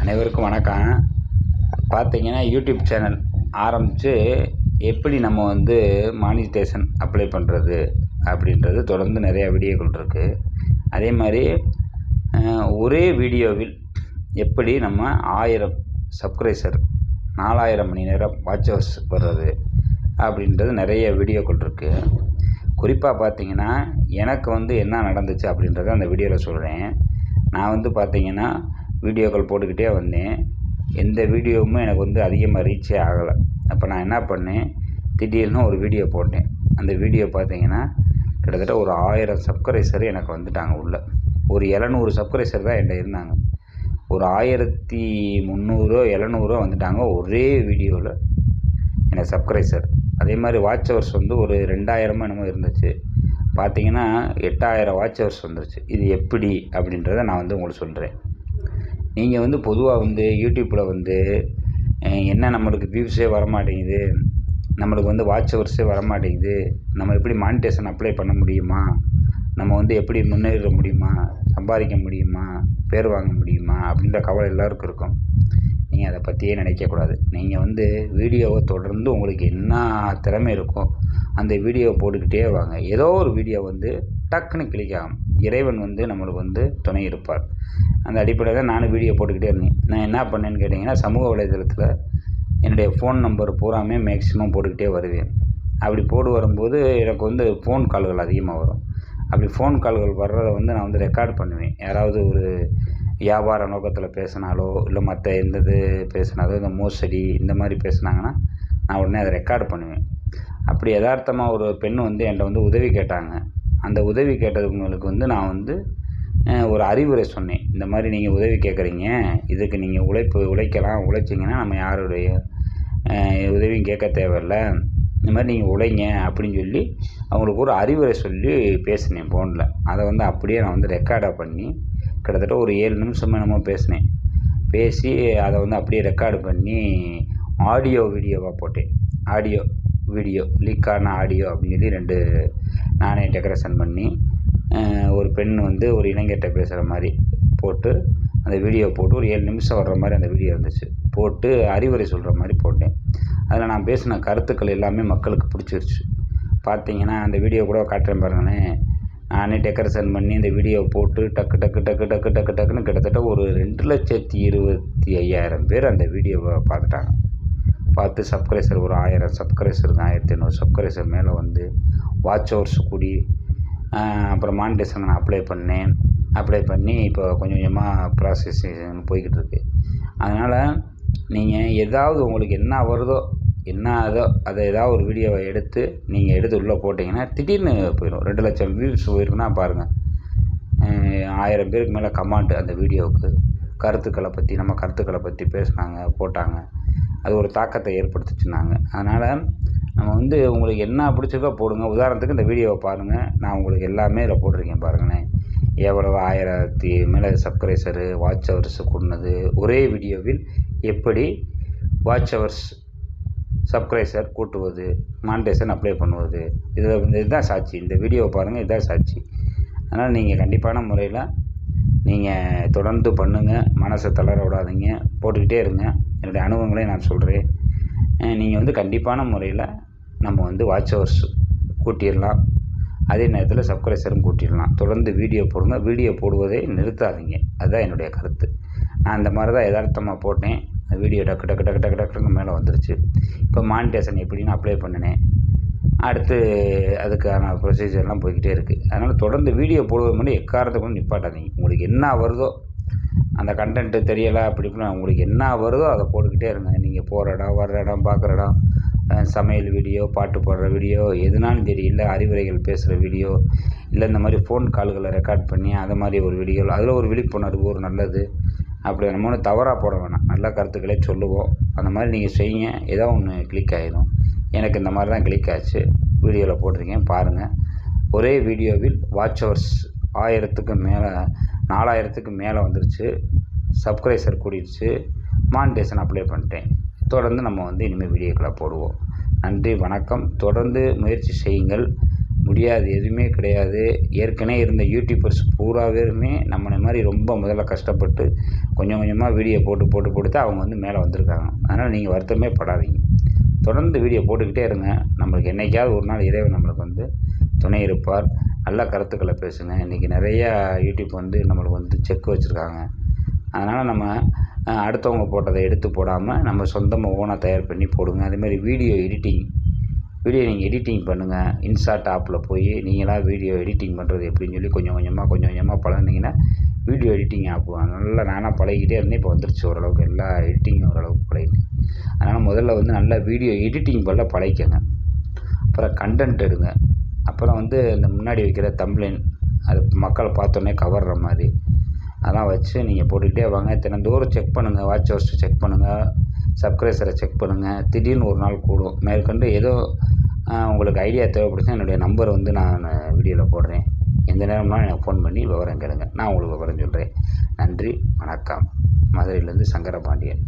அனைவருக்கும் வணக்கம். பார்த்தீங்கன்னா யூடியூப் சேனல் ஆரம்பித்து எப்படி நம்ம வந்து மானிட்டேஷன் அப்ளை பண்ணுறது அப்படின்றது தொடர்ந்து நிறையா வீடியோக்கள் இருக்குது. அதே மாதிரி ஒரே வீடியோவில் எப்படி நம்ம 1000 சப்ஸ்கிரைபர் 4000 மணி நேரம் வாட்ச் ஹவர்ஸ் வர்றது அப்படின்றது நிறைய வீடியோக்கள் இருக்குது. குறிப்பாக பார்த்தீங்கன்னா எனக்கு வந்து என்ன நடந்துச்சு அப்படின்றத அந்த வீடியோவில் சொல்கிறேன். நான் வந்து பார்த்தீங்கன்னா வீடியோக்கள் போட்டுக்கிட்டே வந்தேன். எந்த வீடியோவுமே எனக்கு வந்து அதிகமாக ரீச்சே ஆகலை. அப்போ நான் என்ன பண்ணேன், திடீர்னு ஒரு வீடியோ போட்டேன். அந்த வீடியோ பார்த்தீங்கன்னா கிட்டத்தட்ட ஒரு 1000 சப்ஸ்கிரைபர் எனக்கு வந்துட்டாங்க. உள்ளே ஒரு 700 சப்ஸ்கிரைபர் தான் என்கிட்ட இருந்தாங்க. ஒரு 1300 700 வந்துட்டாங்க ஒரே வீடியோவில் எனக்கு சப்ஸ்கிரைபர். அதே மாதிரி வாட்ச் ஹவர்ஸ் வந்து ஒரு 2000 என்னமோ இருந்துச்சு. பார்த்தீங்கன்னா 8000 வாட்ச் ஹவர்ஸ் வந்துருச்சு. இது எப்படி அப்படின்றத நான் வந்து உங்களுக்கு சொல்கிறேன். நீங்கள் வந்து பொதுவாக வந்து யூடியூப்பில் வந்து என்ன நம்மளுக்கு வியூஸே வரமாட்டேங்குது, நம்மளுக்கு வந்து வாட்ச் ஹவர்ஸே வரமாட்டேங்குது, நம்ம எப்படி மானிட்டேஷன் அப்ளை பண்ண முடியுமா, நம்ம வந்து எப்படி முன்னேற முடியுமா, சம்பாதிக்க முடியுமா, பேர் வாங்க முடியுமா அப்படின்ற கவலை எல்லாருக்கும் இருக்கும். நீங்கள் அதை பற்றியே நினைக்கக்கூடாது. நீங்கள் வந்து வீடியோவை தொடர்ந்து உங்களுக்கு என்ன திறமை இருக்கோ அந்த வீடியோவை போட்டுக்கிட்டே வாங்க. ஏதோ ஒரு வீடியோ வந்து டக்குன்னு கிளிக் ஆகும். இறைவன் வந்து நம்மளுக்கு வந்து துணை இருப்பார். அந்த அடிப்படையில் தான் நானும் வீடியோ போட்டுக்கிட்டே இருந்தேன். நான் என்ன பண்ணேன்னு கேட்டிங்கன்னா, சமூக வலைதளத்தில் என்னுடைய ஃபோன் நம்பர் பூராமே மேக்ஸிமம் போட்டுக்கிட்டே வருவேன். அப்படி போட்டு வரும்போது எனக்கு வந்து ஃபோன் கால்கள் அதிகமாக வரும். அப்படி ஃபோன் கால்கள் வர்றதை வந்து நான் வந்து ரெக்கார்ட் பண்ணுவேன். யாராவது ஒரு வியாபார நோக்கத்தில் பேசினாலோ இல்லை மற்ற எந்த இது பேசினாலோ, இந்த மோசடி இந்த மாதிரி பேசுனாங்கன்னா நான் உடனே அதை ரெக்கார்டு பண்ணுவேன். அப்படி யதார்த்தமாக ஒரு பெண் வந்து என்கிட்ட வந்து உதவி கேட்டாங்க. அந்த உதவி கேட்டவங்களுக்கு வந்து நான் வந்து ஒரு அறிவுரை சொன்னேன். இந்த மாதிரி நீங்கள் உதவி கேட்குறீங்க, இதுக்கு நீங்கள் உழைக்கலாம், உழைச்சிங்கன்னா நம்ம யாருடைய உதவியும் கேட்க தேவையில்ல, இந்த மாதிரி நீங்கள் உழைங்க அப்படின்னு சொல்லி அவங்களுக்கு ஒரு அறிவுரை சொல்லி பேசினேன் ஃபோனில். அதை வந்து அப்படியே நான் வந்து ரெக்கார்டாக பண்ணி கிட்டத்தட்ட ஒரு 7 நிமிஷம் என்னமோ பேசினேன். பேசி அதை வந்து அப்படியே ரெக்கார்டு பண்ணி ஆடியோ வீடியோவாக போட்டேன். ஆடியோ வீடியோ லீக்கான ஆடியோ அப்படின்னு சொல்லி 2 நானே டெக்கரேஷன் பண்ணி ஒரு பெண் வந்து ஒரு இளைஞர்கிட்ட பேசுகிற மாதிரி போட்டு அந்த வீடியோ போட்டு ஒரு 7 நிமிஷம் வர்ற மாதிரி அந்த வீடியோ இருந்துச்சு. போட்டு அறிவுரை சொல்கிற மாதிரி போட்டேன். அதில் நான் பேசின கருத்துக்கள் எல்லாமே மக்களுக்கு பிடிச்சிருச்சு. பார்த்தீங்கன்னா அந்த வீடியோ கூட காட்டுறேன் பாருங்களேன். நானே டெக்கரேஷன் பண்ணி இந்த வீடியோ போட்டு டக்குன்னு கிட்டத்தட்ட ஒரு 2,25,000 பேர் அந்த வீடியோவை பார்த்துட்டாங்க. பார்த்து சப்ஸ்கிரைபர் ஒரு 1000 சப்ஸ்கிரைபர் 1500 சப்ஸ்கிரைபர் மேலே வந்து வாட்ச் ஹவர்ஸ் கூடி அப்புறம் மானிட்டேஷன் நான் அப்ளை பண்ணி இப்போ கொஞ்சம் கொஞ்சமாக ப்ராசஸிங் போய்கிட்டு இருக்குது. அதனால் நீங்கள் ஏதாவது உங்களுக்கு என்ன வருதோ அதை ஏதாவது ஒரு வீடியோவை எடுத்து உள்ளே போட்டிங்கன்னா திடீர்னு போயிடும். 2 லட்சம் வியூஸ் போயிருக்குன்னா பாருங்கள். 1000 பேருக்கு மேலே கமெண்ட் அந்த வீடியோவுக்கு நம்ம கருத்துக்களை பற்றி போட்டாங்க. அது ஒரு தாக்கத்தை ஏற்படுத்துச்சுன்னாங்க. அதனால் நம்ம வந்து உங்களுக்கு என்ன பிடிச்சிருக்கோ போடுங்க. உதாரணத்துக்கு இந்த வீடியோவை பாருங்கள். நான் உங்களுக்கு எல்லாமே இதில் போட்டிருக்கேன் பாருங்களேன். எவ்வளவு 1000 மேலே சப்ஸ்கிரைபரு வாட்ச் ஹவர்ஸ் கூடினது, ஒரே வீடியோவில் எப்படி வாட்ச் ஹவர்ஸ் சப்ஸ்கிரைபர் கூட்டுவது, மானிட்டேஷன் அப்ளை பண்ணுவது, இதில் வந்து இதுதான் சாட்சி. இந்த வீடியோவை பாருங்கள், இதுதான் சாட்சி. அதனால் நீங்கள் கண்டிப்பான முறையில் நீங்கள் தொடர்ந்து பண்ணுங்கள். மனசை தளர விடாதீங்க, போட்டுக்கிட்டே இருங்க. என்னுடைய அனுபவங்களையும் நான் சொல்கிறேன். நீங்கள் வந்து கண்டிப்பான முறையில் நம்ம வந்து வாட்ச் ஹவர்ஸ் கூட்டிடலாம். அதே நேரத்தில் சப்ஸ்கிரைபரும் கூட்டிடலாம். தொடர்ந்து வீடியோ போடுங்க. வீடியோ போடுவதை நிறுத்தாதீங்க. அதுதான் என்னுடைய கருத்து. நான் அந்த மாதிரி தான் யதார்த்தமாக போட்டேன். வீடியோ டக்குன்னு மேலே வந்துருச்சு. இப்போ மானிட்டேஷன் எப்படின்னு அப்ளை பண்ணினேன். அடுத்து அதுக்கான ப்ரொசீஜர்லாம் போய்கிட்டே இருக்குது. அதனால் தொடர்ந்து வீடியோ போடுவது முன்னாடி எக்காரணத்தை கொண்டு நிப்பாட்டாதீங்க. உங்களுக்கு என்ன வருதோ அந்த கண்டென்ட்டு தெரியலை இப்படின்னா உங்களுக்கு என்ன வருதோ அதை போட்டுக்கிட்டே இருங்க. நீங்கள் போகிற இடம், வர்ற இடம், பார்க்குற இடம், சமையல் வீடியோ, பாட்டு பாடுற வீடியோ, எதுனாலும் தெரியல, அறிவுரைகள் பேசுகிற வீடியோ, இல்லை இந்த மாதிரி ஃபோன் கால்களை ரெக்கார்ட் பண்ணி அது மாதிரி ஒரு வீடியோ, அதில் ஒரு விழிப்புணர்வு, ஒரு நல்லது, அப்படி நம்ம ஒன்று தவறாக போட வேணாம். நல்ல கருத்துக்களே சொல்லுவோம். அந்த மாதிரி நீங்கள் செய்யுங்க. ஏதோ ஒன்று கிளிக் ஆகிடும். எனக்கு இந்த மாதிரி தான் கிளிக் ஆச்சு. வீடியோவில் போட்டிருக்கேன் பாருங்கள். ஒரே வீடியோவில் வாட்ச் ஹவர்ஸ் 1000க்கு மேலே 4000க்கு மேலே வந்துருச்சு. சப்ஸ்கிரைபர் கூடிடுச்சு. மானிட்டேஷன் அப்ளை பண்ணிட்டேன். தொடர்ந்து நம்ம வந்து இனிமேல் வீடியோக்களை போடுவோம். நன்றி, வணக்கம். தொடர்ந்து முயற்சி செய்யுங்கள். முடியாது, எதுவுமே கிடையாது. ஏற்கனவே இருந்த யூடியூபர்ஸ் பூரா பேருமே நம்மளை மாதிரி ரொம்ப முதல்ல கஷ்டப்பட்டு கொஞ்சம் கொஞ்சமாக வீடியோ போட்டு தான் அவங்க வந்து மேலே வந்திருக்காங்க. அதனால் நீங்கள் வருத்தமே படாதீங்க. தொடர்ந்து வீடியோ போட்டுக்கிட்டே இருங்க. நம்மளுக்கு என்றைக்காவது ஒரு நாள் இறைவன் நம்மளுக்கு வந்து துணை இருப்பார். நல்ல கருத்துக்களை பேசுங்க. இன்றைக்கி நிறையா யூடியூப் வந்து நம்மளுக்கு வந்து செக் வச்சுருக்காங்க. அதனால் நம்ம அடுத்தவங்க போட்டதை எடுத்து போடாமல் நம்ம சொந்தமாக ஓனாக தயார் பண்ணி போடுங்க. அதேமாதிரி வீடியோ நீங்கள் எடிட்டிங் பண்ணுங்கள். இன்ஷாட் ஆப்பில் போய் நீங்களாக வீடியோ எடிட்டிங் பண்ணுறது எப்படின்னு சொல்லி கொஞ்சம் கொஞ்சமாக பழகுனீங்கன்னா வீடியோ எடிட்டிங் ஆப் நல்லா நானாக பழகிக்கிட்டே இருந்தேன். இப்போ வந்துருச்சு ஓரளவுக்கு, எல்லா எடிட்டிங்கும் ஓரளவுக்கு பழகிட்டேன். அதனால் முதல்ல வந்து நல்லா வீடியோ எடிட்டிங் பண்ண பழகிக்கங்க. அப்புறம் கண்டென்ட் எடுங்க. அப்புறம் வந்து இந்த முன்னாடி வைக்கிற தம்ப்லைன், அது மக்களை பார்த்தோன்னே கவர்ற மாதிரி அதெல்லாம் வச்சு நீங்கள் போட்டுக்கிட்டே வாங்க. தினந்தோறும் செக் பண்ணுங்கள். வாட்ச் ஹவர்ஸ் செக் பண்ணுங்கள். சப்ஸ்கிரைபரை செக் பண்ணுங்கள். திடீர்னு ஒரு நாள் கூடும். மேற்கொண்டு ஏதோ உங்களுக்கு ஐடியா தேவைப்படுச்சுன்னா என்னுடைய நம்பர் வந்து நான் வீடியோவில் போடுறேன். எந்த நேரம்னாலும் எனக்கு ஃபோன் பண்ணி விவரம் கேளுங்க. நான் உங்களுக்கு விவரம் சொல்கிறேன். நன்றி, வணக்கம். மதுரையிலேருந்து சங்கரபாண்டியன்.